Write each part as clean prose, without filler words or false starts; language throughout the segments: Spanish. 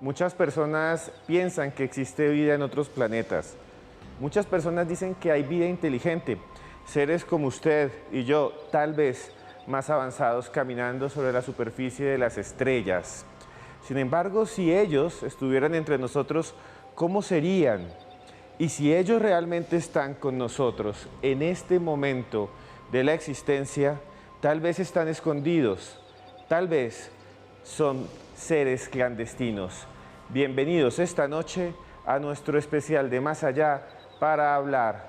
Muchas personas piensan que existe vida en otros planetas. Muchas personas dicen que hay vida inteligente, seres como usted y yo, tal vez más avanzados, caminando sobre la superficie de las estrellas. Sin embargo, si ellos estuvieran entre nosotros, ¿cómo serían? Y si ellos realmente están con nosotros en este momento de la existencia, tal vez están escondidos, tal vez son seres clandestinos. Bienvenidos esta noche a nuestro especial de Más Allá para hablar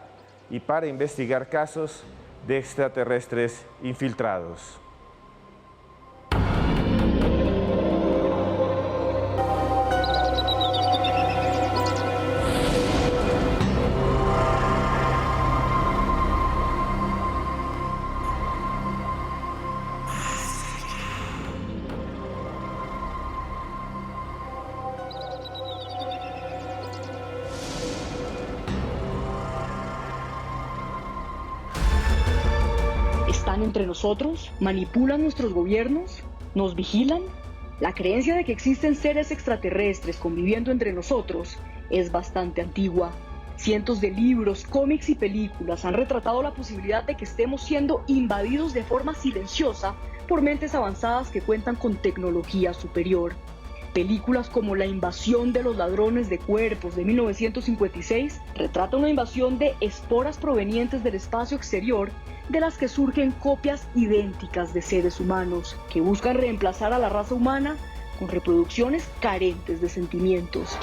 y para investigar casos de extraterrestres infiltrados. ¿Están entre nosotros? ¿Manipulan nuestros gobiernos? ¿Nos vigilan? La creencia de que existen seres extraterrestres conviviendo entre nosotros es bastante antigua. Cientos de libros, cómics y películas han retratado la posibilidad de que estemos siendo invadidos de forma silenciosa por mentes avanzadas que cuentan con tecnología superior. Películas como La invasión de los ladrones de cuerpos de 1956 retrata una invasión de esporas provenientes del espacio exterior de las que surgen copias idénticas de seres humanos que buscan reemplazar a la raza humana con reproducciones carentes de sentimientos.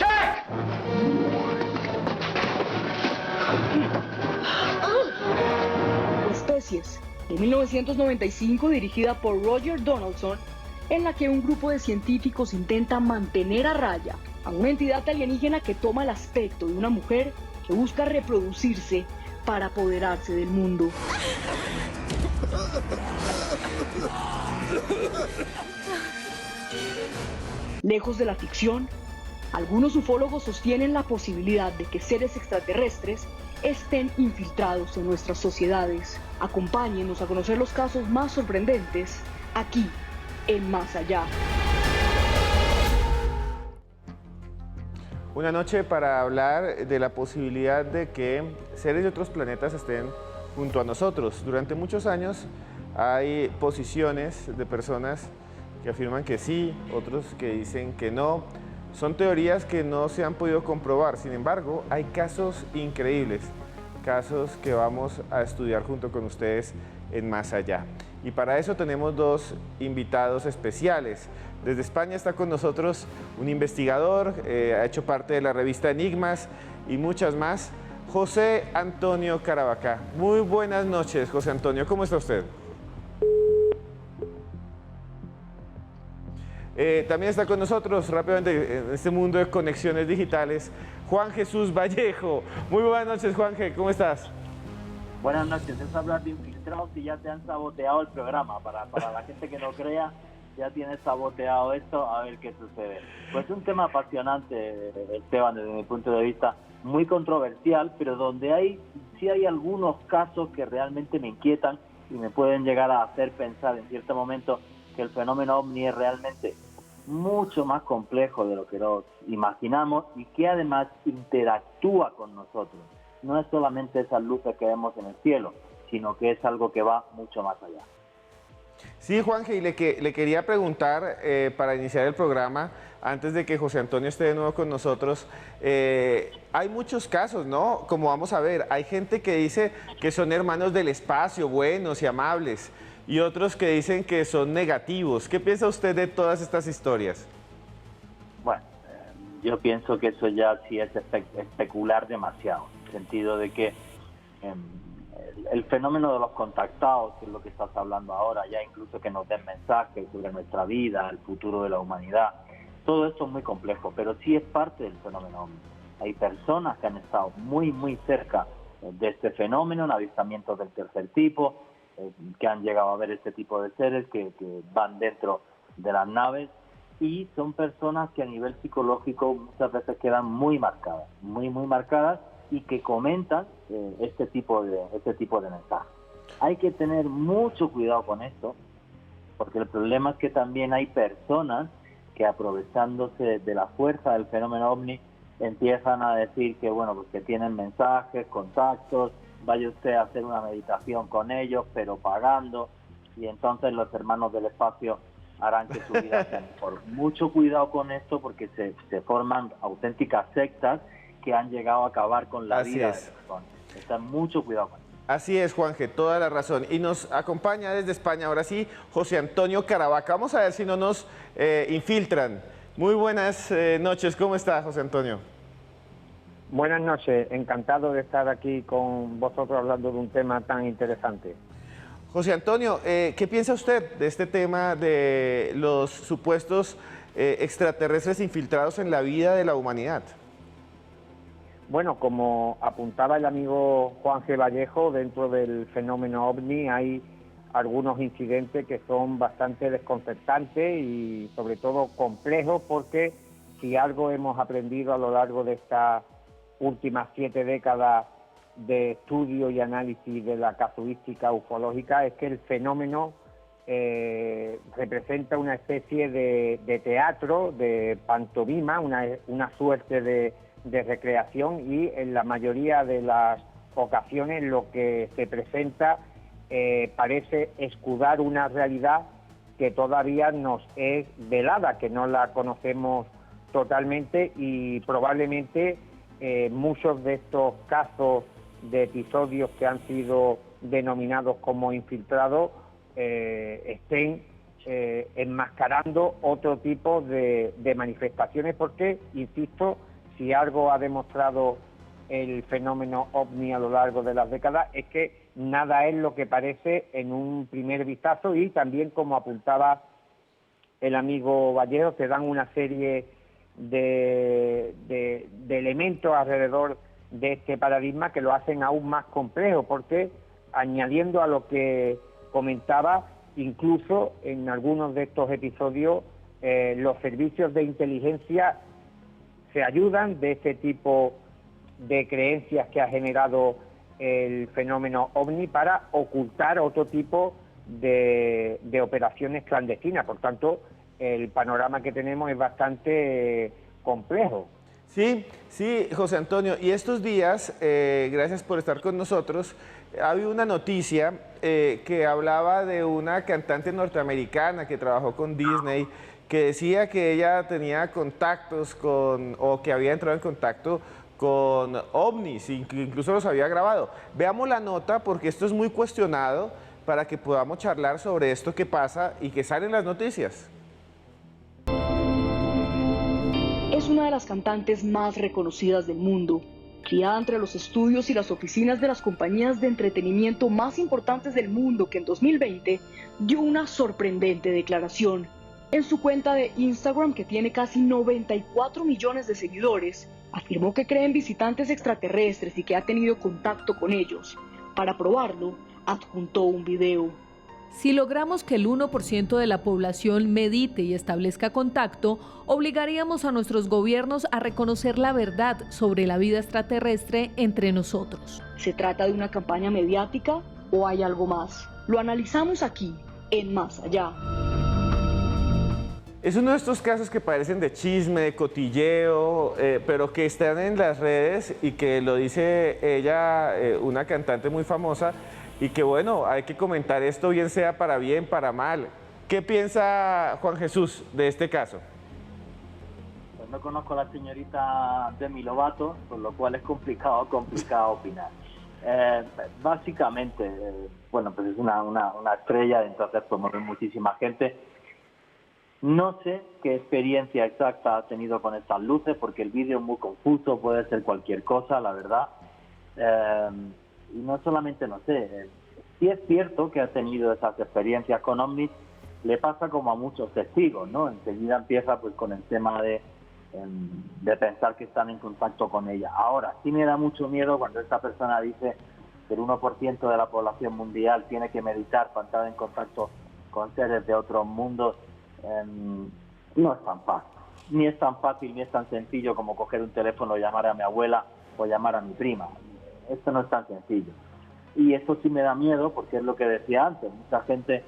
Especies, de 1995, dirigida por Roger Donaldson, en la que un grupo de científicos intenta mantener a raya a una entidad alienígena que toma el aspecto de una mujer que busca reproducirse para apoderarse del mundo. Lejos de la ficción, algunos ufólogos sostienen la posibilidad de que seres extraterrestres estén infiltrados en nuestras sociedades. Acompáñenos a conocer los casos más sorprendentes aquí en Más Allá. Una noche para hablar de la posibilidad de que seres de otros planetas estén junto a nosotros. Durante muchos años hay posiciones de personas que afirman que sí, otros que dicen que no. Son teorías que no se han podido comprobar. Sin embargo, hay casos increíbles, casos que vamos a estudiar junto con ustedes en Más Allá. Y para eso tenemos dos invitados especiales. Desde España está con nosotros un investigador, ha hecho parte de la revista Enigmas y muchas más, José Antonio Carabacá. Muy buenas noches, José Antonio, ¿cómo está usted? También está con nosotros rápidamente en este mundo de conexiones digitales, Juan Jesús Vallejo. Muy buenas noches, Juanje, ¿cómo estás? Buenas noches, es hablar de infiltrados y ya te han saboteado el programa. Para la gente que no crea, ya tienes saboteado esto, a ver qué sucede. Pues un tema apasionante, Esteban, desde mi punto de vista, muy controversial, pero donde sí hay algunos casos que realmente me inquietan y me pueden llegar a hacer pensar en cierto momento que el fenómeno ovni es realmente mucho más complejo de lo que nos imaginamos y que además interactúa con nosotros. No es solamente esas luces que vemos en el cielo, sino que es algo que va mucho más allá. Sí, Juanje, y le quería preguntar para iniciar el programa, antes de que José Antonio esté de nuevo con nosotros, hay muchos casos, ¿no? Como vamos a ver, hay gente que dice que son hermanos del espacio, buenos y amables, y otros que dicen que son negativos. ¿Qué piensa usted de todas estas historias? Bueno, yo pienso que eso ya sí es especular demasiado, en el sentido de que el fenómeno de los contactados, que es lo que estás hablando ahora, ya incluso que nos den mensajes sobre nuestra vida, el futuro de la humanidad, todo esto es muy complejo, pero sí es parte del fenómeno. Hay personas que han estado muy cerca de este fenómeno, en avistamientos del tercer tipo, que han llegado a ver este tipo de seres que van dentro de las naves, y son personas que a nivel psicológico muchas veces quedan muy marcadas, muy marcadas, y que comentan este tipo de mensajes. Hay que tener mucho cuidado con esto, porque el problema es que también hay personas que aprovechándose de la fuerza del fenómeno OVNI empiezan a decir que, bueno, pues que tienen mensajes, contactos, vaya usted a hacer una meditación con ellos, pero pagando, y entonces los hermanos del espacio harán que su vida sea mejor. Mucho cuidado con esto, porque se forman auténticas sectas que han llegado a acabar con la vida de las personas. Está mucho cuidado con esto. Así es, Juanje, toda la razón. Y nos acompaña desde España, ahora sí, José Antonio Caravaca. Vamos a ver si no nos infiltran. Muy buenas noches, ¿cómo está, José Antonio? Buenas noches, encantado de estar aquí con vosotros hablando de un tema tan interesante. José Antonio, ¿qué piensa usted de este tema de los supuestos extraterrestres infiltrados en la vida de la humanidad? Bueno, como apuntaba el amigo Juan G. Vallejo, dentro del fenómeno OVNI hay algunos incidentes que son bastante desconcertantes y sobre todo complejos, porque si algo hemos aprendido a lo largo de estas últimas 7 décadas de estudio y análisis de la casuística ufológica es que el fenómeno representa una especie de teatro, de pantomima, una suerte de recreación, y en la mayoría de las ocasiones lo que se presenta parece escudar una realidad que todavía nos es velada, que no la conocemos totalmente, y probablemente muchos de estos casos de episodios que han sido denominados como infiltrados estén enmascarando otro tipo de manifestaciones, porque, insisto, si algo ha demostrado el fenómeno OVNI a lo largo de las décadas es que nada es lo que parece en un primer vistazo, y también, como apuntaba el amigo Vallejo, se dan una serie de elementos alrededor de este paradigma que lo hacen aún más complejo, porque, añadiendo a lo que comentaba, incluso en algunos de estos episodios los servicios de inteligencia se ayudan de este tipo de creencias que ha generado el fenómeno OVNI para ocultar otro tipo de operaciones clandestinas. Por tanto, el panorama que tenemos es bastante complejo. Sí, sí, José Antonio. Y estos días, gracias por estar con nosotros, ha habido una noticia que hablaba de una cantante norteamericana que trabajó con Disney, que decía que ella tenía contactos o que había entrado en contacto con ovnis, incluso los había grabado. Veamos la nota, porque esto es muy cuestionado, para que podamos charlar sobre esto que pasa y que salen las noticias. Es una de las cantantes más reconocidas del mundo, criada entre los estudios y las oficinas de las compañías de entretenimiento más importantes del mundo, que en 2020 dio una sorprendente declaración. En su cuenta de Instagram, que tiene casi 94 millones de seguidores, afirmó que cree en visitantes extraterrestres y que ha tenido contacto con ellos. Para probarlo, adjuntó un video. Si logramos que el 1% de la población medite y establezca contacto, obligaríamos a nuestros gobiernos a reconocer la verdad sobre la vida extraterrestre entre nosotros. ¿Se trata de una campaña mediática o hay algo más? Lo analizamos aquí, en Más Allá. Es uno de estos casos que parecen de chisme, de cotilleo, pero que están en las redes y que lo dice ella, una cantante muy famosa, y que bueno, hay que comentar esto, bien sea para bien, para mal. ¿Qué piensa Juan Jesús de este caso? Pues no conozco a la señorita Demi Lovato, por lo cual es complicado opinar. Básicamente, bueno, pues es una estrella, entonces pues mueve muchísima gente. No sé qué experiencia exacta ha tenido con estas luces, porque el vídeo es muy confuso, puede ser cualquier cosa, la verdad. Y no solamente, no sé, si es cierto que ha tenido esas experiencias con ovnis, le pasa como a muchos testigos, ¿no? Enseguida empieza pues con el tema de pensar que están en contacto con ella. Ahora, sí me da mucho miedo cuando esta persona dice que el 1% de la población mundial tiene que meditar para entrar en contacto con seres de otros mundos. No es tan fácil, ni es tan fácil ni es tan sencillo como coger un teléfono, llamar a mi abuela o llamar a mi prima. Esto no es tan sencillo, y esto sí me da miedo, porque es lo que decía antes, mucha gente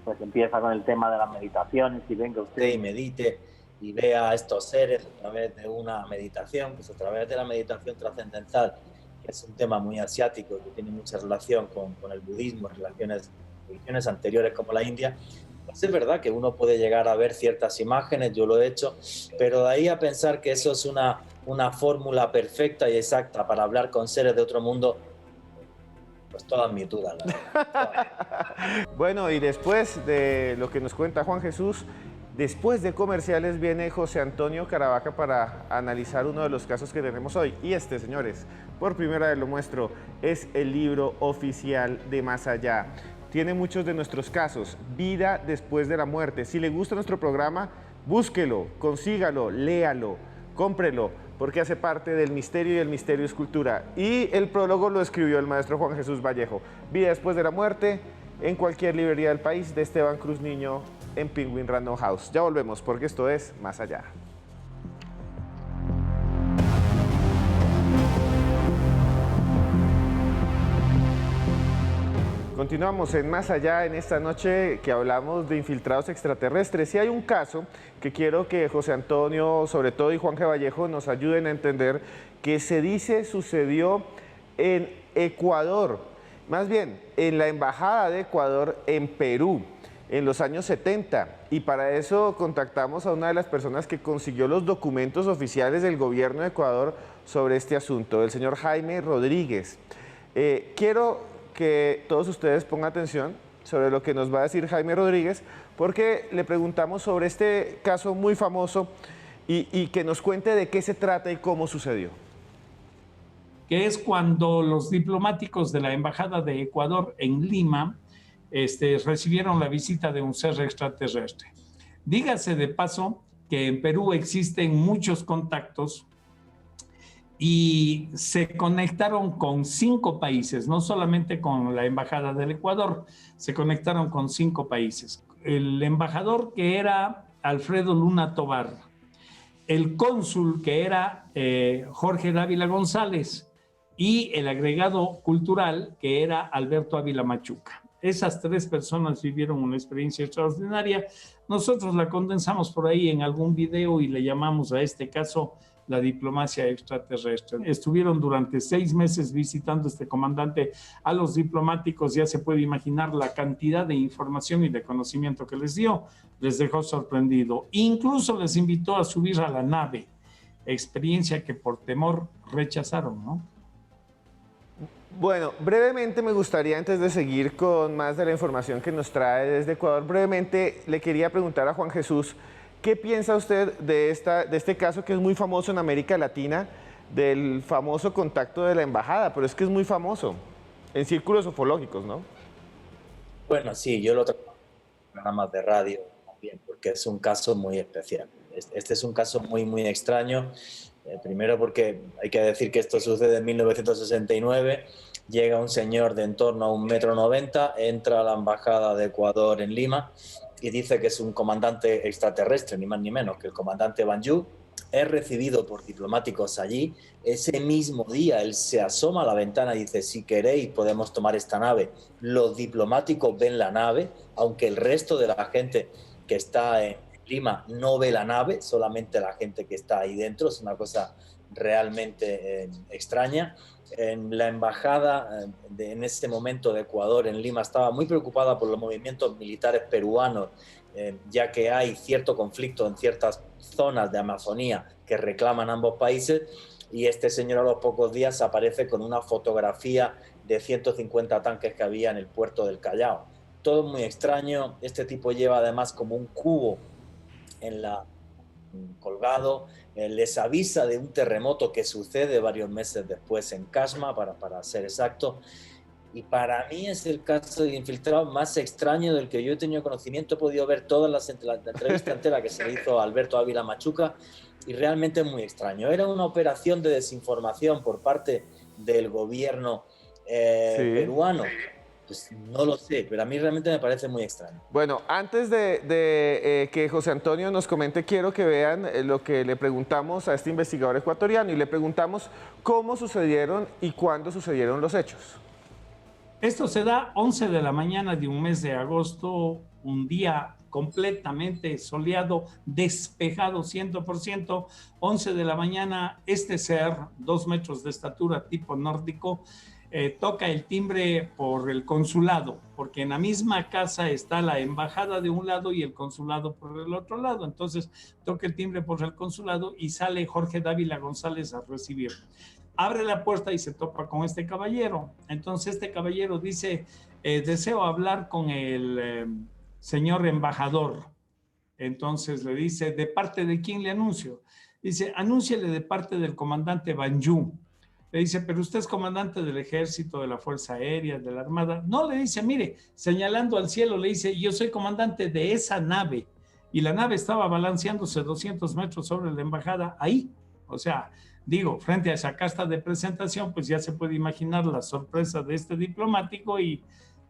pues empieza con el tema de las meditaciones y venga usted y medite y ve a estos seres a través de una meditación, pues a través de la meditación trascendental, que es un tema muy asiático, que tiene mucha relación con el budismo, religiones anteriores como la India, pues es verdad que uno puede llegar a ver ciertas imágenes, yo lo he hecho, pero de ahí a pensar que eso es una fórmula perfecta y exacta para hablar con seres de otro mundo, pues todas mis dudas, la verdad. Bueno, y después de lo que nos cuenta Juan Jesús, después de comerciales viene José Antonio Caravaca para analizar uno de los casos que tenemos hoy. Y este, señores, por primera vez lo muestro, es el libro oficial de Más Allá. Tiene muchos de nuestros casos, vida después de la muerte. Si le gusta nuestro programa, búsquelo, consígalo, léalo, cómprelo, porque hace parte del misterio y el misterio es cultura. Y el prólogo lo escribió el maestro Juan Jesús Vallejo. Vida después de la muerte, en cualquier librería del país, de Esteban Cruz Niño, en Penguin Random House. Ya volvemos, porque esto es Más Allá. Continuamos en Más Allá en esta noche que hablamos de infiltrados extraterrestres. Y hay un caso que quiero que José Antonio, sobre todo, y Juan G. Vallejo nos ayuden a entender, que se dice sucedió en Ecuador, más bien en la Embajada de Ecuador en Perú, en los años 70. Y para eso contactamos a una de las personas que consiguió los documentos oficiales del gobierno de Ecuador sobre este asunto, el señor Jaime Rodríguez. Quiero que todos ustedes pongan atención sobre lo que nos va a decir Jaime Rodríguez, porque le preguntamos sobre este caso muy famoso y que nos cuente de qué se trata y cómo sucedió. Que es cuando los diplomáticos de la Embajada de Ecuador en Lima recibieron la visita de un ser extraterrestre. Dígase de paso que en Perú existen muchos contactos y se conectaron con 5 países, no solamente con la Embajada del Ecuador, se conectaron con 5 países. El embajador, que era Alfredo Luna Tovar, el cónsul, que era Jorge Dávila González, y el agregado cultural, que era Alberto Ávila Machuca. Esas 3 personas vivieron una experiencia extraordinaria. Nosotros la condensamos por ahí en algún video y le llamamos a este caso la diplomacia extraterrestre. Estuvieron durante 6 meses visitando este comandante a los diplomáticos. Ya se puede imaginar la cantidad de información y de conocimiento que les dio. Les dejó sorprendido. Incluso les invitó a subir a la nave, experiencia que por temor rechazaron, ¿no? Bueno, brevemente me gustaría, antes de seguir con más de la información que nos trae desde Ecuador, brevemente le quería preguntar a Juan Jesús, ¿qué piensa usted de este caso que es muy famoso en América Latina, del famoso contacto de la embajada? Pero es que es muy famoso, en círculos ufológicos, ¿no? Bueno, sí, yo lo trabajo en programas de radio también, porque es un caso muy especial. Este es un caso muy, muy extraño. Primero porque hay que decir que esto sucede en 1969, llega un señor de en torno a 1,90 m, entra a la Embajada de Ecuador en Lima y dice que es un comandante extraterrestre, ni más ni menos que el comandante Banjú. Es recibido por diplomáticos allí. Ese mismo día él se asoma a la ventana y dice: si queréis podemos tomar esta nave. Los diplomáticos ven la nave, aunque el resto de la gente que está en Lima no ve la nave, solamente la gente que está ahí dentro. Es una cosa realmente extraña. En la embajada en ese momento de Ecuador en Lima estaba muy preocupada por los movimientos militares peruanos, ya que hay cierto conflicto en ciertas zonas de Amazonía que reclaman ambos países, y este señor a los pocos días aparece con una fotografía de 150 tanques que había en el puerto del Callao. Todo muy extraño. Este tipo lleva además como un cubo colgado. Les avisa de un terremoto que sucede varios meses después en Casma, para ser exacto. Y para mí es el caso de infiltrado más extraño del que yo he tenido conocimiento. He podido ver toda la entrevista entera que se le hizo a Alberto Ávila Machuca, y realmente es muy extraño. Era una operación de desinformación por parte del gobierno peruano. Pues no lo sé, pero a mí realmente me parece muy extraño. Bueno, antes de que José Antonio nos comente, quiero que vean lo que le preguntamos a este investigador ecuatoriano, y le preguntamos cómo sucedieron y cuándo sucedieron los hechos. Esto se da 11 de la mañana de un mes de agosto, un día completamente soleado, despejado 100%, 11 de la mañana, este ser, 2 metros de estatura, tipo nórdico, toca el timbre por el consulado, porque en la misma casa está la embajada de un lado y el consulado por el otro lado. Entonces toca el timbre por el consulado y sale Jorge Dávila González a recibir. Abre la puerta y se topa con este caballero. Entonces este caballero dice, deseo hablar con el señor embajador. Entonces le dice, ¿de parte de quién le anuncio? Dice, anúnciele de parte del comandante Banjou. Le dice, pero usted es comandante del ejército, de la Fuerza Aérea, de la Armada. No, le dice, mire, señalando al cielo, le dice, yo soy comandante de esa nave. Y la nave estaba balanceándose 200 metros sobre la embajada ahí. O sea, digo, frente a esa casta de presentación, pues ya se puede imaginar la sorpresa de este diplomático y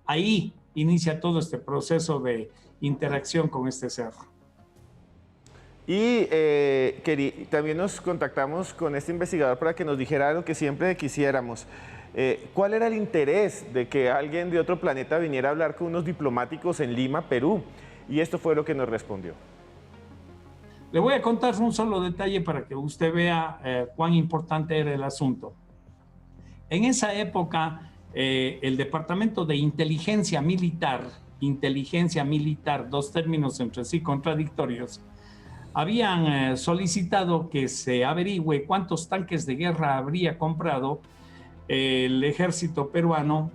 ahí inicia todo este proceso de interacción con este ser. Y también nos contactamos con este investigador para que nos dijera lo que siempre quisiéramos. ¿Cuál era el interés de que alguien de otro planeta viniera a hablar con unos diplomáticos en Lima, Perú? Y esto fue lo que nos respondió. Le voy a contar un solo detalle para que usted vea cuán importante era el asunto. En esa época, el Departamento de Inteligencia Militar, dos términos entre sí contradictorios, habían solicitado que se averigüe cuántos tanques de guerra habría comprado el ejército peruano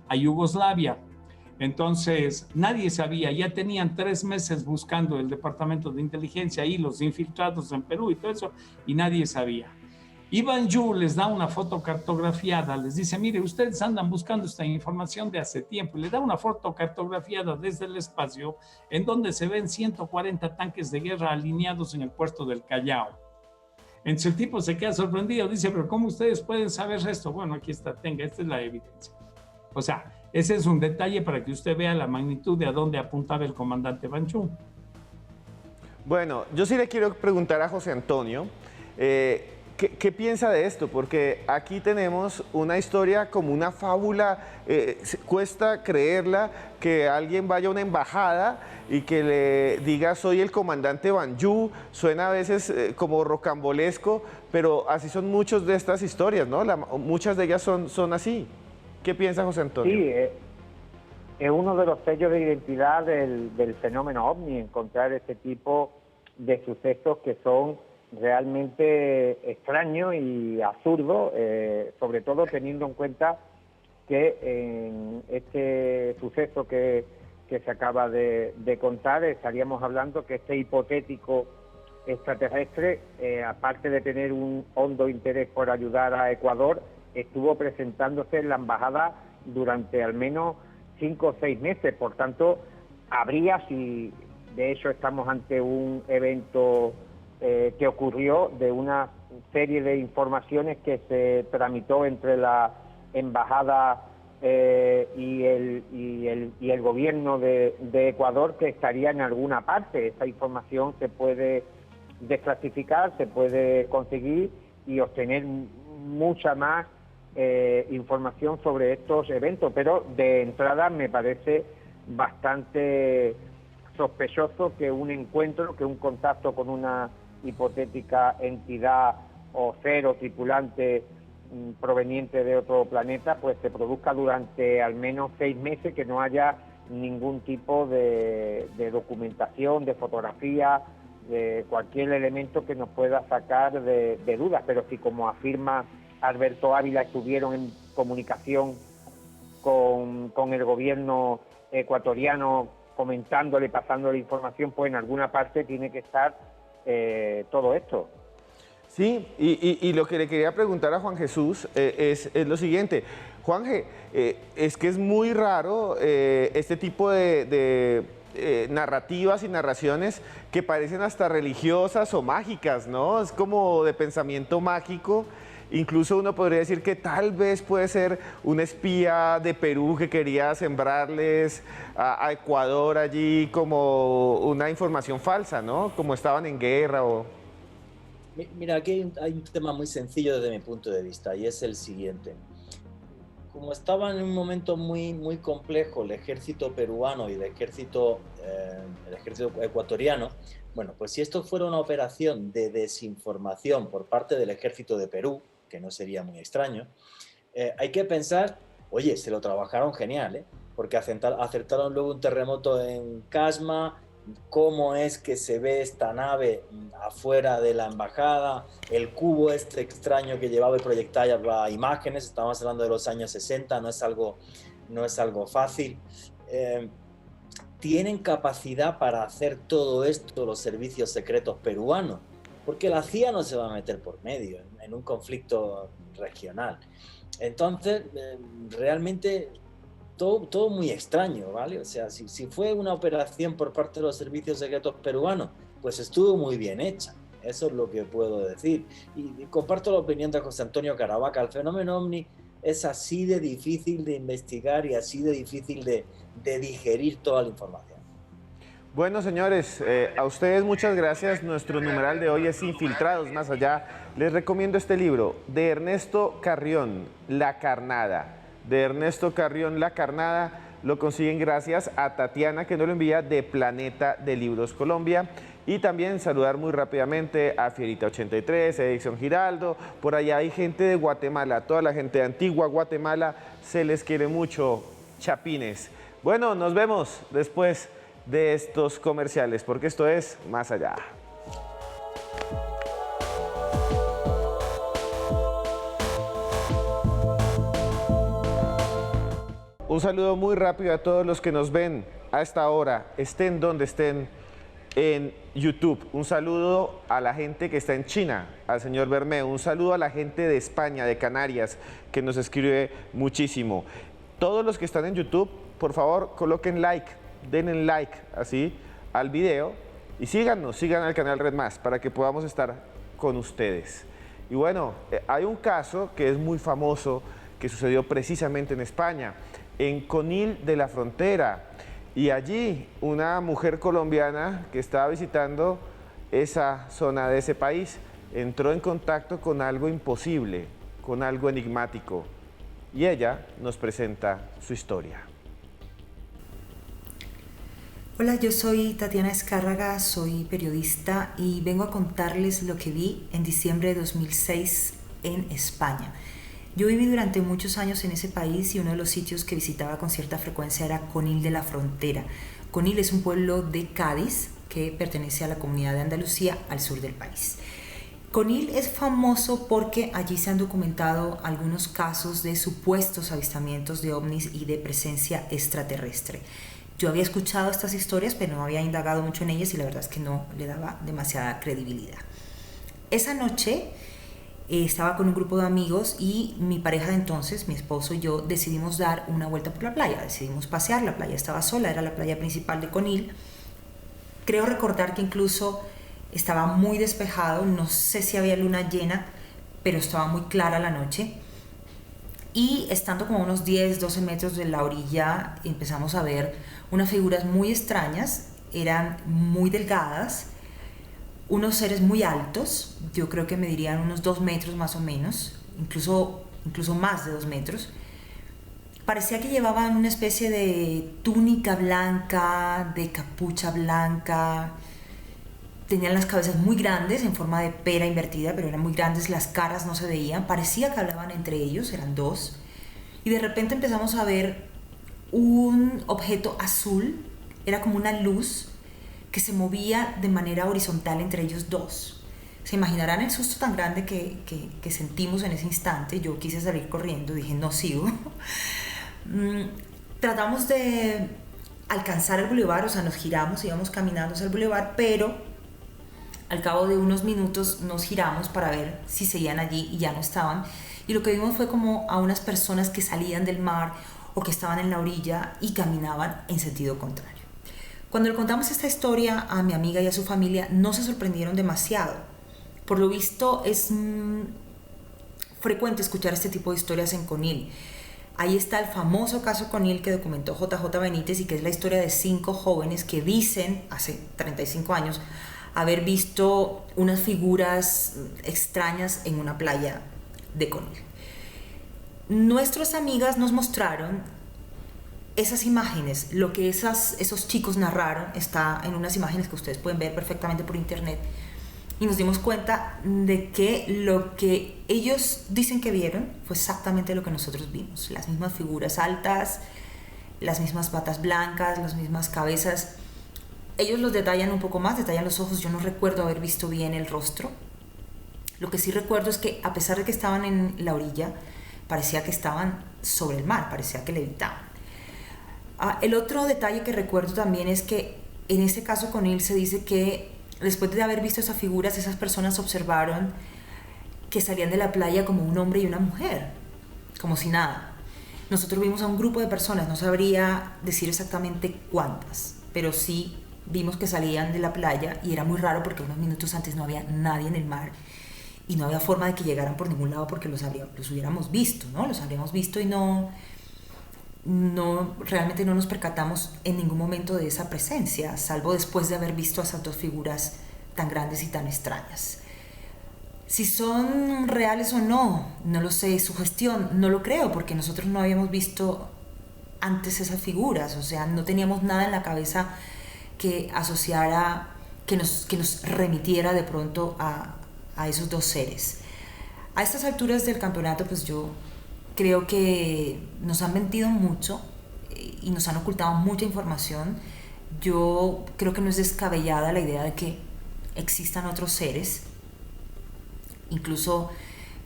a Yugoslavia. Entonces, nadie sabía, ya tenían 3 meses buscando el Departamento de Inteligencia y los infiltrados en Perú y todo eso, y nadie sabía. Banjou les da una foto cartografiada, les dice, mire, ustedes andan buscando esta información de hace tiempo, y le da una foto cartografiada desde el espacio en donde se ven 140 tanques de guerra alineados en el puerto del Callao. Entonces el tipo se queda sorprendido, dice, pero ¿cómo ustedes pueden saber esto? Bueno, aquí está, tenga, esta es la evidencia. O sea, ese es un detalle para que usted vea la magnitud de a dónde apuntaba el comandante Banjou. Bueno, yo sí le quiero preguntar a José Antonio, ¿qué piensa de esto? Porque aquí tenemos una historia como una fábula, cuesta creerla, que alguien vaya a una embajada y que le diga soy el comandante Banjou, suena a veces como rocambolesco, pero así son muchas de estas historias, ¿no? Muchas de ellas son así. ¿Qué piensa José Antonio? Sí, es uno de los sellos de identidad del fenómeno OVNI, encontrar este tipo de sucesos que son realmente extraños y absurdos, sobre todo teniendo en cuenta que en este suceso que se acaba de contar estaríamos hablando que este hipotético extraterrestre, aparte de tener un hondo interés por ayudar a Ecuador, estuvo presentándose en la embajada durante al menos 5 o 6 meses. Por tanto, habría, si de hecho estamos ante un evento que ocurrió, de una serie de informaciones que se tramitó entre la embajada y el gobierno de Ecuador, que estaría en alguna parte. Esa información se puede desclasificar, se puede conseguir y obtener mucha más información sobre estos eventos, pero de entrada me parece bastante sospechoso que un encuentro, que un contacto con una hipotética entidad o ser o tripulante proveniente de otro planeta, pues se produzca durante al menos 6 meses, que no haya ningún tipo de documentación, de fotografía, de cualquier elemento que nos pueda sacar de dudas. Pero si, como afirma Alberto Ávila, estuvieron en comunicación con el gobierno ecuatoriano, comentándole, pasándole información, pues en alguna parte tiene que estar todo esto. Sí, y lo que le quería preguntar a Juan Jesús es lo siguiente. Juanje, es que es muy raro este tipo de narrativas y narraciones que parecen hasta religiosas o mágicas, ¿no? Es como de pensamiento mágico. Incluso uno podría decir que tal vez puede ser un espía de Perú que quería sembrarles a Ecuador allí como una información falsa, ¿no? Como estaban en guerra o... Mira, aquí hay un tema muy sencillo desde mi punto de vista, y es el siguiente. como estaba en un momento muy complejo el ejército peruano y el ejército ecuatoriano, bueno, pues si esto fuera una operación de desinformación por parte del ejército de Perú, que no sería muy extraño, hay que pensar, oye, se lo trabajaron genial, ¿eh? Porque acertaron luego un terremoto en Casma, cómo es que se ve esta nave afuera de la embajada, el cubo este extraño que llevaba y proyectaba imágenes, estamos hablando de los años 60, no es algo fácil. Tienen capacidad para hacer todo esto los servicios secretos peruanos, porque la CIA no se va a meter por medio en un conflicto regional. Entonces, realmente todo muy extraño, ¿vale? O sea, si fue una operación por parte de los servicios secretos peruanos, pues estuvo muy bien hecha. Eso es lo que puedo decir. Y comparto la opinión de José Antonio Caravaca. El fenómeno OVNI es así de difícil de investigar y así de difícil de digerir toda la información. Bueno, señores, a ustedes muchas gracias. Nuestro numeral de hoy es Infiltrados Más Allá. Les recomiendo este libro de Ernesto Carrión, La Carnada. De Ernesto Carrión, La Carnada. Lo consiguen gracias a Tatiana, que nos lo envía de Planeta de Libros Colombia. Y también saludar muy rápidamente a Fierita83, Edison Giraldo. Por allá hay gente de Guatemala, toda la gente de Antigua Guatemala. Se les quiere mucho, chapines. Bueno, nos vemos después de estos comerciales, porque esto es Más Allá. Un saludo muy rápido a todos los que nos ven a esta hora, estén donde estén en YouTube. Un saludo a la gente que está en China, al señor Bermeo. Un saludo a la gente de España, de Canarias, que nos escribe muchísimo. Todos los que están en YouTube, por favor, coloquen like, denle like así al video y síganos, sigan al canal Red Más para que podamos estar con ustedes. Y bueno, hay un caso que es muy famoso que sucedió precisamente en España, en Conil de la Frontera. Y allí una mujer colombiana que estaba visitando esa zona de ese país entró en contacto con algo imposible, con algo enigmático. Y ella nos presenta su historia. Hola, yo soy Tatiana Escárraga, soy periodista y vengo a contarles lo que vi en diciembre de 2006 en España. Yo viví durante muchos años en ese país y uno de los sitios que visitaba con cierta frecuencia era Conil de la Frontera. Conil es un pueblo de Cádiz que pertenece a la Comunidad de Andalucía al sur del país. Conil es famoso porque allí se han documentado algunos casos de supuestos avistamientos de ovnis y de presencia extraterrestre. Yo había escuchado estas historias, pero no había indagado mucho en ellas y la verdad es que no le daba demasiada credibilidad. Esa noche estaba con un grupo de amigos y mi pareja de entonces, mi esposo y yo, decidimos dar una vuelta por la playa. Decidimos pasear, la playa estaba sola, era la playa principal de Conil. Creo recordar que incluso estaba muy despejado, no sé si había luna llena, pero estaba muy clara la noche. Y estando como a unos 10, 12 metros de la orilla, empezamos a ver unas figuras muy extrañas, eran muy delgadas, unos seres muy altos, yo creo que medirían unos 2 metros más o menos, incluso más de 2 metros. Parecía que llevaban una especie de túnica blanca, de capucha blanca, tenían las cabezas muy grandes, en forma de pera invertida, pero eran muy grandes, las caras no se veían, parecía que hablaban entre ellos, eran 2, y de repente empezamos a ver un objeto azul, era como una luz, que se movía de manera horizontal entre ellos 2. Se imaginarán el susto tan grande que sentimos en ese instante. Yo quise salir corriendo, dije no sigo. Tratamos de alcanzar el bulevar, o sea, nos giramos, íbamos caminando hacia el bulevar, pero al cabo de unos minutos nos giramos para ver si seguían allí y ya no estaban. Y lo que vimos fue como a unas personas que salían del mar o que estaban en la orilla y caminaban en sentido contrario. Cuando le contamos esta historia a mi amiga y a su familia, no se sorprendieron demasiado. Por lo visto es frecuente escuchar este tipo de historias en Conil. Ahí está el famoso caso Conil que documentó JJ Benítez y que es la historia de 5 jóvenes que dicen, hace 35 años, haber visto unas figuras extrañas en una playa de Conil. nuestras amigas nos mostraron esas imágenes, lo que esos chicos narraron, está en unas imágenes que ustedes pueden ver perfectamente por internet, y nos dimos cuenta de que lo que ellos dicen que vieron fue exactamente lo que nosotros vimos, las mismas figuras altas, las mismas patas blancas, las mismas cabezas. Ellos los detallan un poco más, detallan los ojos. Yo no recuerdo haber visto bien el rostro. Lo que sí recuerdo es que a pesar de que estaban en la orilla, parecía que estaban sobre el mar, parecía que levitaban. El otro detalle que recuerdo también es que en ese caso con él se dice que después de haber visto esas figuras, esas personas observaron que salían de la playa como un hombre y una mujer, como si nada. Nosotros vimos a un grupo de personas, no sabría decir exactamente cuántas, pero sí vimos que salían de la playa y era muy raro porque unos minutos antes no había nadie en el mar y no había forma de que llegaran por ningún lado porque los hubiéramos visto, ¿no? Los habríamos visto y realmente no nos percatamos en ningún momento de esa presencia, salvo después de haber visto a esas dos figuras tan grandes y tan extrañas. Si son reales o no, no lo sé, sugestión, no lo creo, porque nosotros no habíamos visto antes esas figuras, o sea, no teníamos nada en la cabeza que asociara, que nos remitiera de pronto a esos dos seres. A estas alturas del campeonato, pues yo creo que nos han mentido mucho y nos han ocultado mucha información. Yo creo que no es descabellada la idea de que existan otros seres. Incluso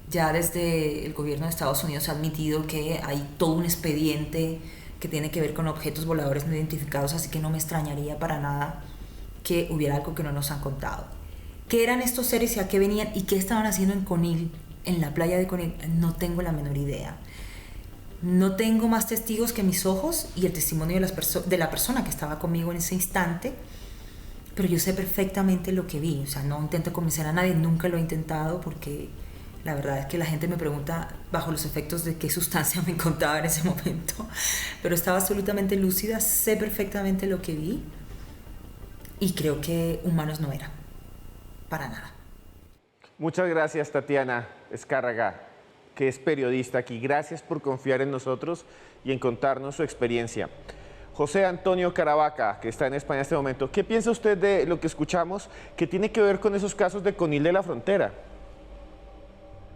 ya desde el gobierno de Estados Unidos ha admitido que hay todo un expediente que tiene que ver con objetos voladores no identificados, así que no me extrañaría para nada que hubiera algo que no nos han contado. ¿Qué eran estos seres y a qué venían y qué estaban haciendo en Conil, en la playa de Conil? No tengo la menor idea. No tengo más testigos que mis ojos y el testimonio de la persona que estaba conmigo en ese instante, pero yo sé perfectamente lo que vi. O sea, no intento convencer a nadie, nunca lo he intentado, porque la verdad es que la gente me pregunta bajo los efectos de qué sustancia me encontraba en ese momento, pero estaba absolutamente lúcida, sé perfectamente lo que vi y creo que humanos no eran, para nada. Muchas gracias, Tatiana Escárraga, que es periodista aquí. Gracias por confiar en nosotros y en contarnos su experiencia. José Antonio Caravaca, que está en España en este momento, ¿qué piensa usted de lo que escuchamos que tiene que ver con esos casos de Conil de la Frontera?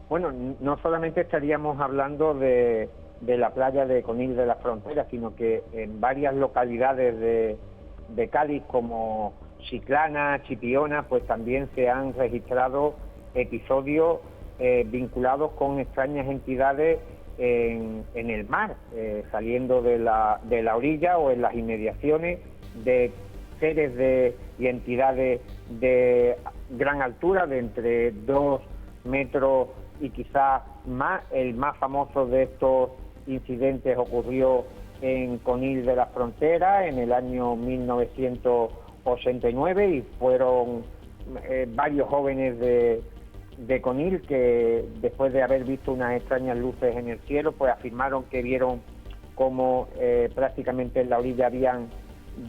Bueno, no solamente estaríamos hablando de la playa de Conil de la Frontera, sino que en varias localidades de Cádiz, como Chiclana, Chipiona, pues también se han registrado episodios vinculados con extrañas entidades en el mar, saliendo de la orilla o en las inmediaciones de seres y entidades de gran altura, de entre 2 metros y quizás más. El más famoso de estos incidentes ocurrió en Conil de la Frontera en el año 1989 y fueron varios jóvenes de Conil que, después de haber visto unas extrañas luces en el cielo, pues afirmaron que vieron como prácticamente en la orilla habían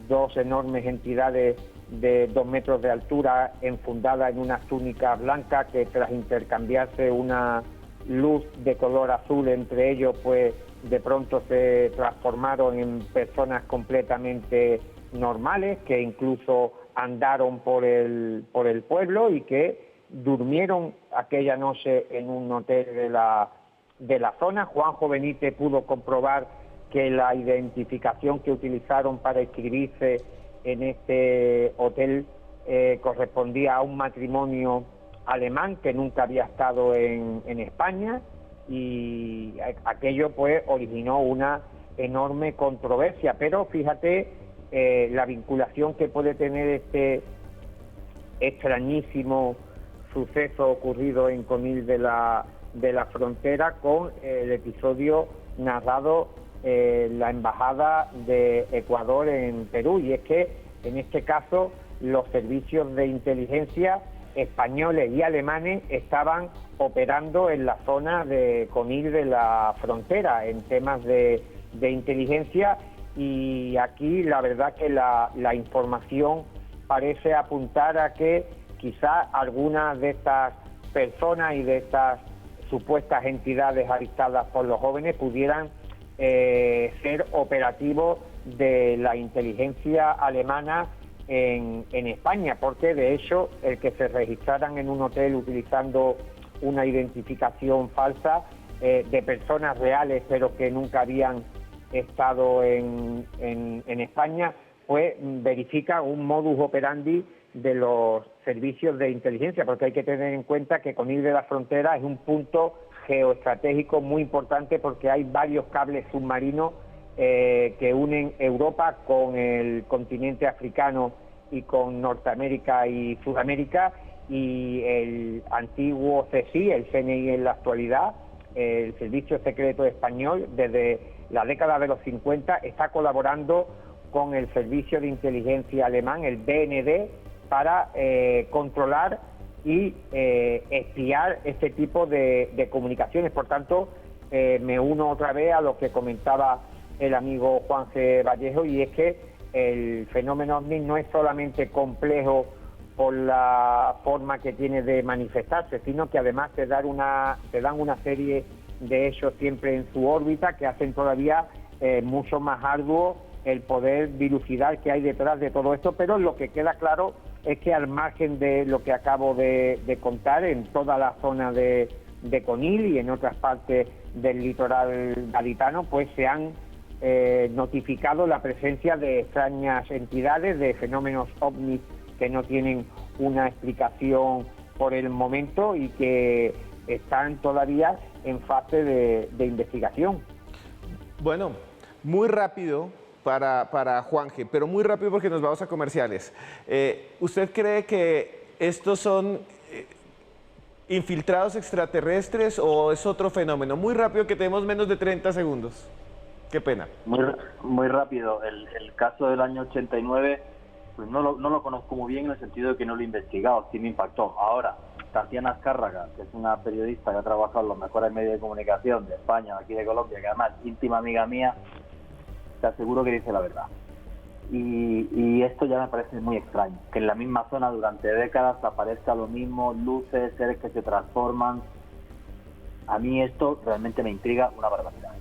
2 enormes entidades de 2 metros de altura enfundadas en unas túnicas blancas que, tras intercambiarse una luz de color azul entre ellos, pues de pronto se transformaron en personas completamente normales, que incluso andaron por el pueblo y que durmieron aquella noche en un hotel de la zona. Juanjo Benítez pudo comprobar que la identificación que utilizaron para inscribirse en este hotel correspondía a un matrimonio alemán que nunca había estado en España, y aquello pues originó una enorme controversia. Pero fíjate la vinculación que puede tener este extrañísimo suceso ocurrido en Conil de la Frontera con el episodio narrado la Embajada de Ecuador en Perú, y es que en este caso los servicios de inteligencia españoles y alemanes estaban operando en la zona de Conil de la Frontera en temas de inteligencia, y aquí la verdad que la información parece apuntar a que quizá algunas de estas personas y de estas supuestas entidades avistadas por los jóvenes pudieran ser operativos de la inteligencia alemana en España, porque de hecho el que se registraran en un hotel utilizando una identificación falsa de personas reales pero que nunca habían estado en España, pues verifica un modus operandi de los servicios de inteligencia, porque hay que tener en cuenta que Conil de la Frontera es un punto geoestratégico muy importante porque hay varios cables submarinos que unen Europa con el continente africano y con Norteamérica y Sudamérica, y el antiguo CSI, el CNI en la actualidad, el Servicio Secreto Español, desde la década de los 50 está colaborando con el Servicio de Inteligencia alemán, el BND, para controlar y espiar este tipo de comunicaciones. Por tanto, me uno otra vez a lo que comentaba el amigo Juan G. Vallejo, y es que el fenómeno OVNI no es solamente complejo por la forma que tiene de manifestarse, sino que además te dan una serie de hechos siempre en su órbita que hacen todavía mucho más arduo el poder dilucidar qué hay detrás de todo esto. Pero lo que queda claro es que, al margen de lo que acabo de contar, en toda la zona de Conil y en otras partes del litoral gaditano, pues se han notificado la presencia de extrañas entidades, de fenómenos ovnis que no tienen una explicación por el momento y que están todavía en fase de investigación. Bueno, muy rápido para Juanje, pero muy rápido porque nos vamos a comerciales. ¿Usted cree que estos son infiltrados extraterrestres o es otro fenómeno? Muy rápido, que tenemos menos de 30 segundos. Qué pena. Muy rápido. El caso del año 89, pues no lo conozco muy bien, en el sentido de que no lo he investigado, sí me impactó. Ahora, Tatiana Azcárraga, que es una periodista que ha trabajado en los mejores medios de comunicación de España, aquí de Colombia, que además es íntima amiga mía, te aseguro que dice la verdad. Y esto ya me parece muy extraño, que en la misma zona durante décadas aparezca lo mismo, luces, seres que se transforman. A mí esto realmente me intriga una barbaridad.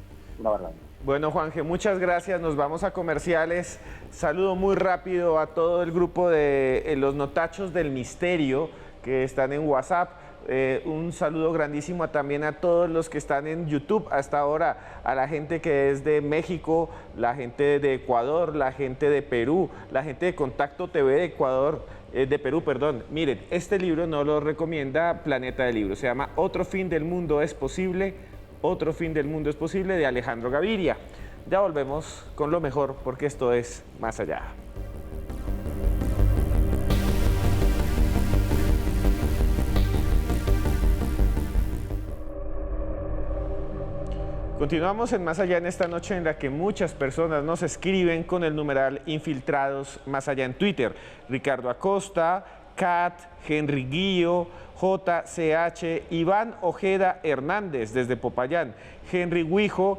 Bueno, Juanje, muchas gracias. Nos vamos a comerciales. Saludo muy rápido a todo el grupo de los Notachos del Misterio que están en WhatsApp. Un saludo grandísimo también a todos los que están en YouTube hasta ahora, a la gente que es de México, la gente de Ecuador, la gente de Perú, la gente de Contacto TV de Ecuador, de Perú, perdón. Miren, este libro no lo recomienda Planeta de Libros, se llama Otro fin del mundo es posible, Otro fin del mundo es posible, de Alejandro Gaviria. Ya volvemos con lo mejor, porque esto es Más Allá. Continuamos en Más Allá en esta noche en la que muchas personas nos escriben con el numeral Infiltrados Más Allá en Twitter. Ricardo Acosta, Kat, Henry Guillo, JCH, Iván Ojeda Hernández desde Popayán, Henry Huijo,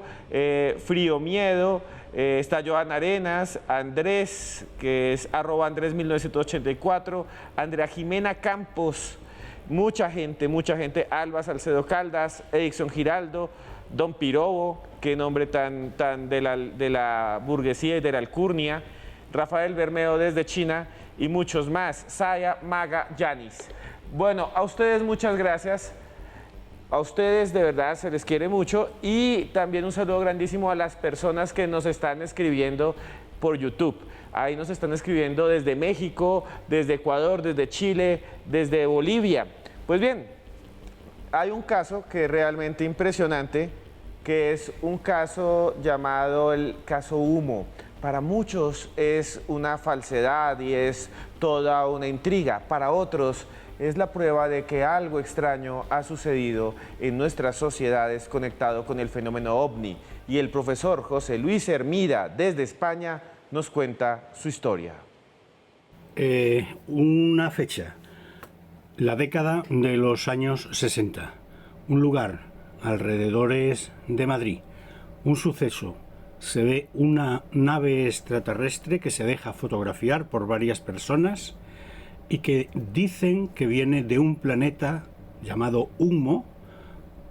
Frío Miedo, está Joan Arenas, Andrés, que es @Andrés1984, Andrea Jimena Campos, mucha gente, Alba Salcedo Caldas, Edison Giraldo, Don Pirobo, qué nombre tan de la burguesía y de la alcurnia, Rafael Bermeo desde China y muchos más, Saya Maga Yanis. Bueno, a ustedes muchas gracias, a ustedes de verdad se les quiere mucho, y también un saludo grandísimo a las personas que nos están escribiendo por YouTube. Ahí nos están escribiendo desde México, desde Ecuador, desde Chile, desde Bolivia. Pues bien, hay un caso que es realmente impresionante, que es un caso llamado el caso Humo. Para muchos es una falsedad y es toda una intriga. Para otros es la prueba de que algo extraño ha sucedido en nuestras sociedades conectado con el fenómeno OVNI. Y el profesor José Luis Hermida, desde España, nos cuenta su historia. Una fecha. La década de los años 60. Un lugar, alrededores de Madrid. Un suceso. Se ve una nave extraterrestre que se deja fotografiar por varias personas y que dicen que viene de un planeta llamado Humo,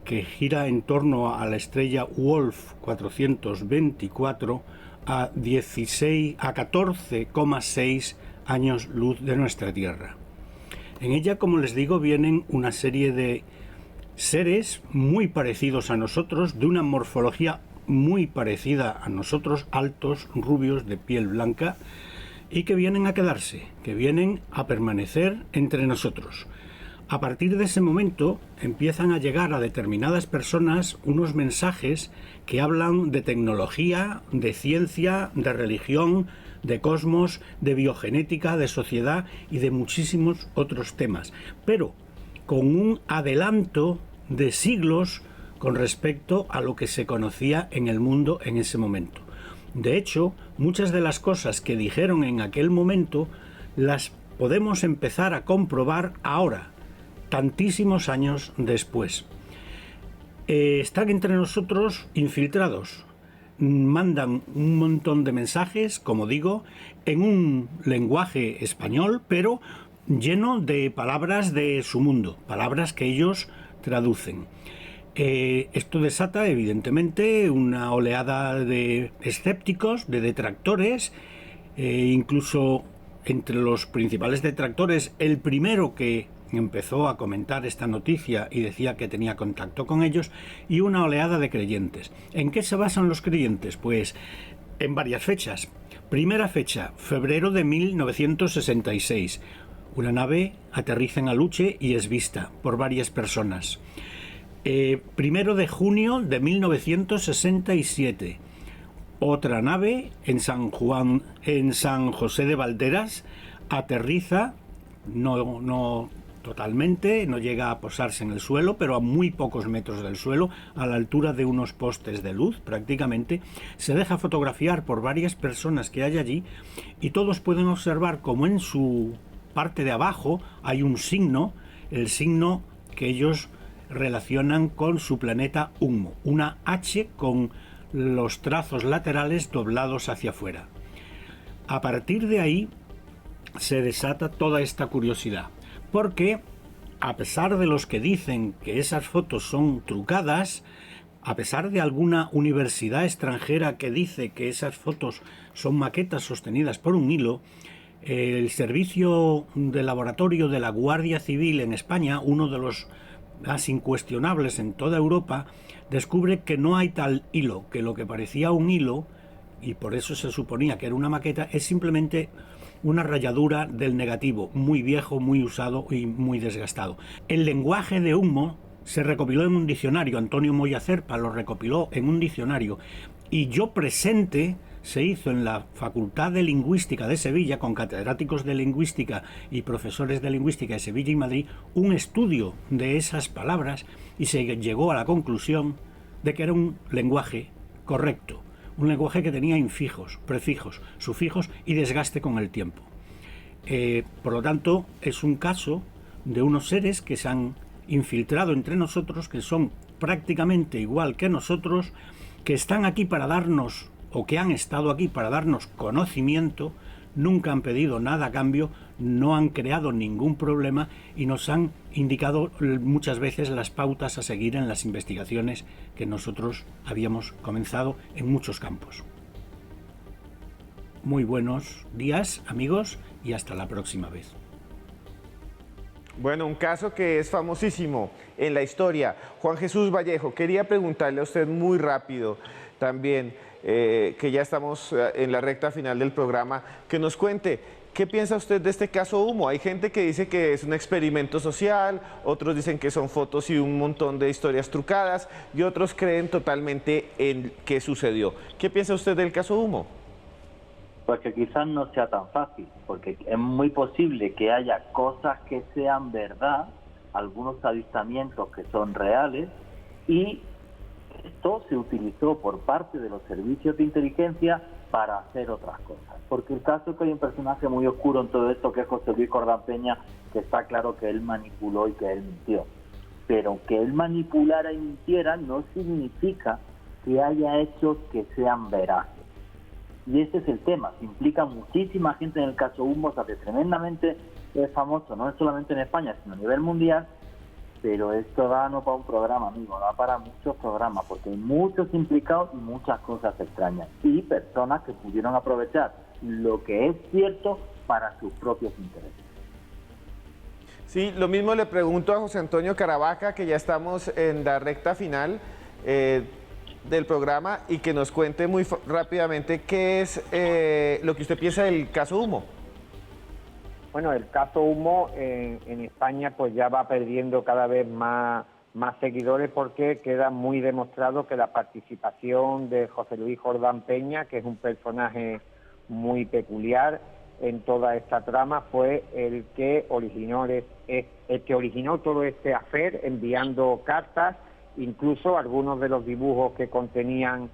que gira en torno a la estrella Wolf 424 a 14,6 años luz de nuestra Tierra. En ella, como les digo, vienen una serie de seres muy parecidos a nosotros, de una morfología muy parecida a nosotros, altos, rubios, de piel blanca, y que vienen a quedarse, que vienen a permanecer entre nosotros. A partir de ese momento empiezan a llegar a determinadas personas unos mensajes que hablan de tecnología, de ciencia, de religión, de cosmos, de biogenética, de sociedad y de muchísimos otros temas, pero con un adelanto de siglos con respecto a lo que se conocía en el mundo en ese momento. De hecho, muchas de las cosas que dijeron en aquel momento las podemos empezar a comprobar ahora, tantísimos años después. Están entre nosotros infiltrados, mandan un montón de mensajes, como digo, en un lenguaje español, pero lleno de palabras de su mundo, palabras que ellos traducen. Esto desata, evidentemente, una oleada de escépticos, de detractores, incluso entre los principales detractores, el primero que empezó a comentar esta noticia y decía que tenía contacto con ellos, y una oleada de creyentes. ¿En qué se basan los creyentes? Pues en varias fechas. Primera fecha, febrero de 1966. Una nave aterriza en Aluche y es vista por varias personas. 1 de junio de 1967. Otra nave en San José de Valderas aterriza, no totalmente, no llega a posarse en el suelo, pero a muy pocos metros del suelo, a la altura de unos postes de luz prácticamente. Se deja fotografiar por varias personas que hay allí y todos pueden observar como en su parte de abajo hay un signo, el signo que ellos relacionan con su planeta Unmo, una H con los trazos laterales doblados hacia afuera. A partir de ahí se desata toda esta curiosidad, porque a pesar de los que dicen que esas fotos son trucadas, a pesar de alguna universidad extranjera que dice que esas fotos son maquetas sostenidas por un hilo, el servicio de laboratorio de la Guardia Civil en España, uno de los más incuestionables en toda Europa, descubre que no hay tal hilo, que lo que parecía un hilo, y por eso se suponía que era una maqueta, es simplemente una rayadura del negativo, muy viejo, muy usado y muy desgastado. El lenguaje de Unmo se recopiló en un diccionario, Antonio Moya Cerpa lo recopiló en un diccionario, y yo presente se hizo en la Facultad de Lingüística de Sevilla, con catedráticos de lingüística y profesores de lingüística de Sevilla y Madrid, un estudio de esas palabras, y se llegó a la conclusión de que era un lenguaje correcto, un lenguaje que tenía infijos, prefijos, sufijos y desgaste con el tiempo. Por lo tanto, es un caso de unos seres que se han infiltrado entre nosotros, que son prácticamente igual que nosotros, que están aquí para darnos, o que han estado aquí para darnos conocimiento, nunca han pedido nada a cambio, no han creado ningún problema y nos han indicado muchas veces las pautas a seguir en las investigaciones que nosotros habíamos comenzado en muchos campos. Muy buenos días, amigos, y hasta la próxima vez. Bueno, un caso que es famosísimo en la historia. Juan Jesús Vallejo, quería preguntarle a usted muy rápido también, que ya estamos en la recta final del programa, que nos cuente, ¿qué piensa usted de este caso Unmo? Hay gente que dice que es un experimento social, otros dicen que son fotos y un montón de historias trucadas, y otros creen totalmente en qué sucedió. ¿Qué piensa usted del caso Unmo? Pues que quizás no sea tan fácil, porque es muy posible que haya cosas que sean verdad, algunos avistamientos que son reales, y esto se utilizó por parte de los servicios de inteligencia para hacer otras cosas. Porque el caso es que hay un personaje muy oscuro en todo esto, que es José Luis Cordán Peña, que está claro que él manipuló y que él mintió. Pero que él manipulara y mintiera no significa que haya hechos que sean veraces. Y ese es el tema, se implica muchísima gente en el caso Unmo, se hace tremendamente famoso, no solamente en España, sino a nivel mundial, pero esto da no para un programa, amigo, da para muchos programas, porque hay muchos implicados y muchas cosas extrañas, y personas que pudieron aprovechar lo que es cierto para sus propios intereses. Sí, lo mismo le pregunto a José Antonio Caravaca, que ya estamos en la recta final del programa, y que nos cuente muy rápidamente qué es lo que usted piensa del caso Humo. Bueno, el caso Humo en España pues ya va perdiendo cada vez más seguidores, porque queda muy demostrado que la participación de José Luis Jordán Peña, que es un personaje muy peculiar en toda esta trama, fue el que originó todo este afer, enviando cartas, incluso algunos de los dibujos que contenían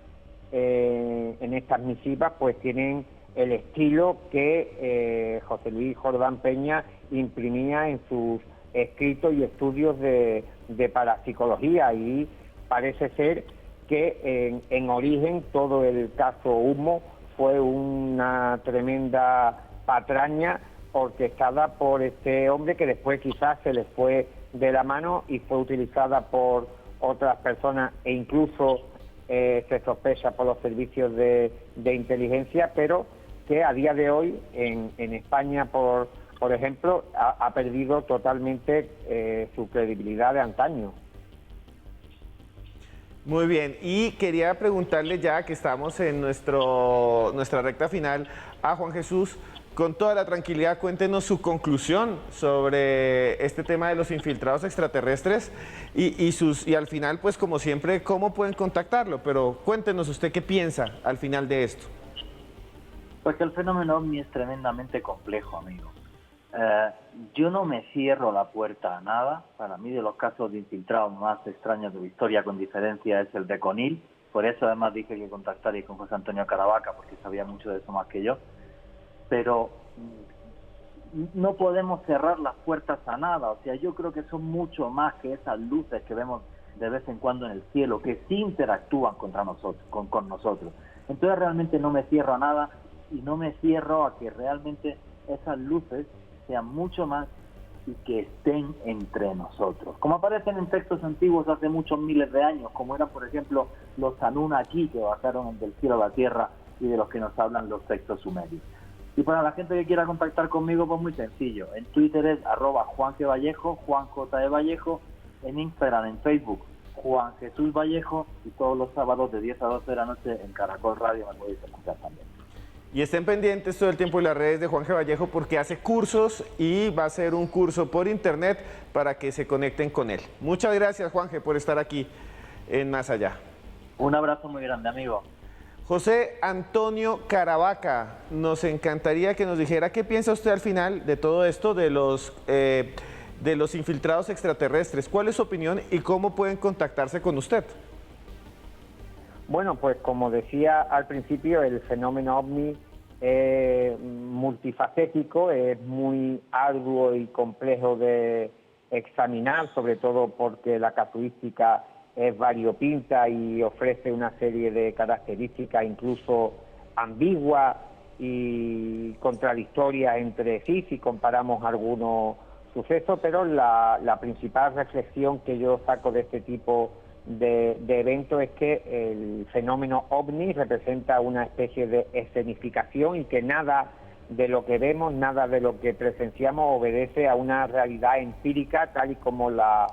en estas misivas pues tienen el estilo que José Luis Jordán Peña imprimía en sus escritos y estudios de parapsicología, y parece ser que en origen todo el caso Humo fue una tremenda patraña orquestada por este hombre, que después quizás se le fue de la mano y fue utilizada por otras personas, e incluso se sospecha por los servicios de inteligencia, pero que a día de hoy en España, por ejemplo, ha perdido totalmente su credibilidad de antaño. Muy bien, y quería preguntarle, ya que estamos en nuestra recta final, a Juan Jesús, con toda la tranquilidad, cuéntenos su conclusión sobre este tema de los infiltrados extraterrestres y al final, pues como siempre, cómo pueden contactarlo, pero cuéntenos usted qué piensa al final de esto. Pues que el fenómeno OVNI es tremendamente complejo, amigo. Yo no me cierro la puerta a nada. Para mí, de los casos de infiltrados más extraños de la historia, con diferencia, es el de Conil. Por eso además dije que contactaría con José Antonio Caravaca, porque sabía mucho de eso más que yo. Pero no podemos cerrar las puertas a nada. O sea, yo creo que son mucho más que esas luces que vemos de vez en cuando en el cielo, que sí interactúan con nosotros. Entonces realmente no me cierro a nada, y no me cierro a que realmente esas luces sean mucho más y que estén entre nosotros. Como aparecen en textos antiguos hace muchos miles de años, como eran, por ejemplo, los Anunnaki, que bajaron del cielo a la tierra, y de los que nos hablan los textos sumerios. Y para la gente que quiera contactar conmigo, pues muy sencillo. En Twitter es @JuanGVallejo, Juan J. E. Vallejo. En Instagram, en Facebook, Juan Jesús Vallejo. Y todos los sábados de 10 a 12 de la noche en Caracol Radio me podéis escuchar también. Y estén pendientes todo el tiempo en las redes de Juan G. Vallejo, porque hace cursos y va a hacer un curso por internet para que se conecten con él. Muchas gracias, Juan G., por estar aquí en Más Allá. Un abrazo muy grande, amigo. José Antonio Caravaca, nos encantaría que nos dijera qué piensa usted al final de todo esto de los infiltrados extraterrestres. ¿Cuál es su opinión y cómo pueden contactarse con usted? Bueno, pues como decía al principio, el fenómeno OVNI es multifacético, es muy arduo y complejo de examinar, sobre todo porque la casuística es variopinta y ofrece una serie de características incluso ambiguas y contradictorias entre sí si comparamos algunos sucesos, pero la principal reflexión que yo saco de este tipo de eventos es que el fenómeno OVNI representa una especie de escenificación, y que nada de lo que vemos, nada de lo que presenciamos obedece a una realidad empírica tal y como la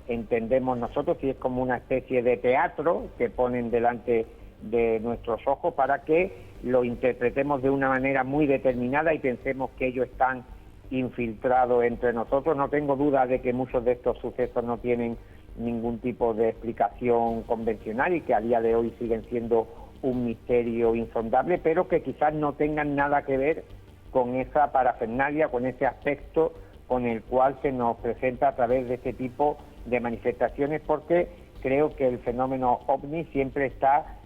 entendemos nosotros, y es como una especie de teatro que ponen delante de nuestros ojos para que lo interpretemos de una manera muy determinada y pensemos que ellos están infiltrados entre nosotros. No tengo duda de que muchos de estos sucesos no tienen ningún tipo de explicación convencional y que a día de hoy siguen siendo un misterio insondable, pero que quizás no tengan nada que ver con esa parafernalia, con ese aspecto con el cual se nos presenta a través de este tipo de manifestaciones, porque creo que el fenómeno OVNI siempre está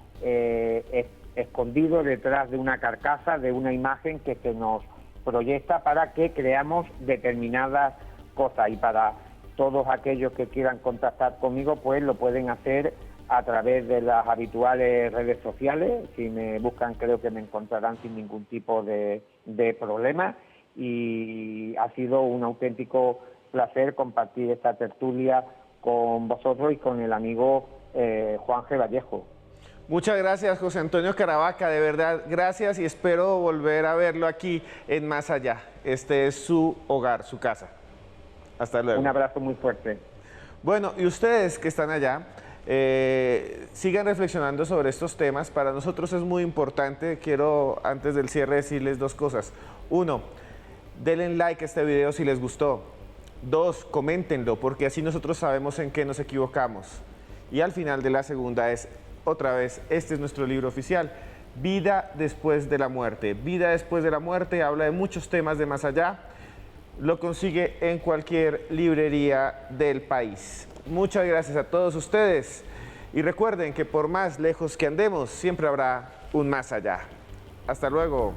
escondido detrás de una carcasa, de una imagen que se nos proyecta para que creamos determinadas cosas. Y para todos aquellos que quieran contactar conmigo, pues lo pueden hacer a través de las habituales redes sociales. Si me buscan, creo que me encontrarán sin ningún tipo de problema. Y ha sido un auténtico placer compartir esta tertulia con vosotros y con el amigo Juan G. Vallejo. Muchas gracias, José Antonio Caravaca, de verdad, gracias y espero volver a verlo aquí en Más Allá. Este es su hogar, su casa. Hasta luego. Un abrazo muy fuerte. Bueno, y ustedes que están allá, sigan reflexionando sobre estos temas. Para nosotros es muy importante. Quiero, antes del cierre, decirles dos cosas. Uno, denle like a este video si les gustó. Dos, coméntenlo, porque así nosotros sabemos en qué nos equivocamos. Y al final de la segunda es, otra vez, este es nuestro libro oficial, Vida después de la muerte. Vida después de la muerte habla de muchos temas de más allá. Lo consigue en cualquier librería del país. Muchas gracias a todos ustedes. Y recuerden que por más lejos que andemos, siempre habrá un más allá. Hasta luego.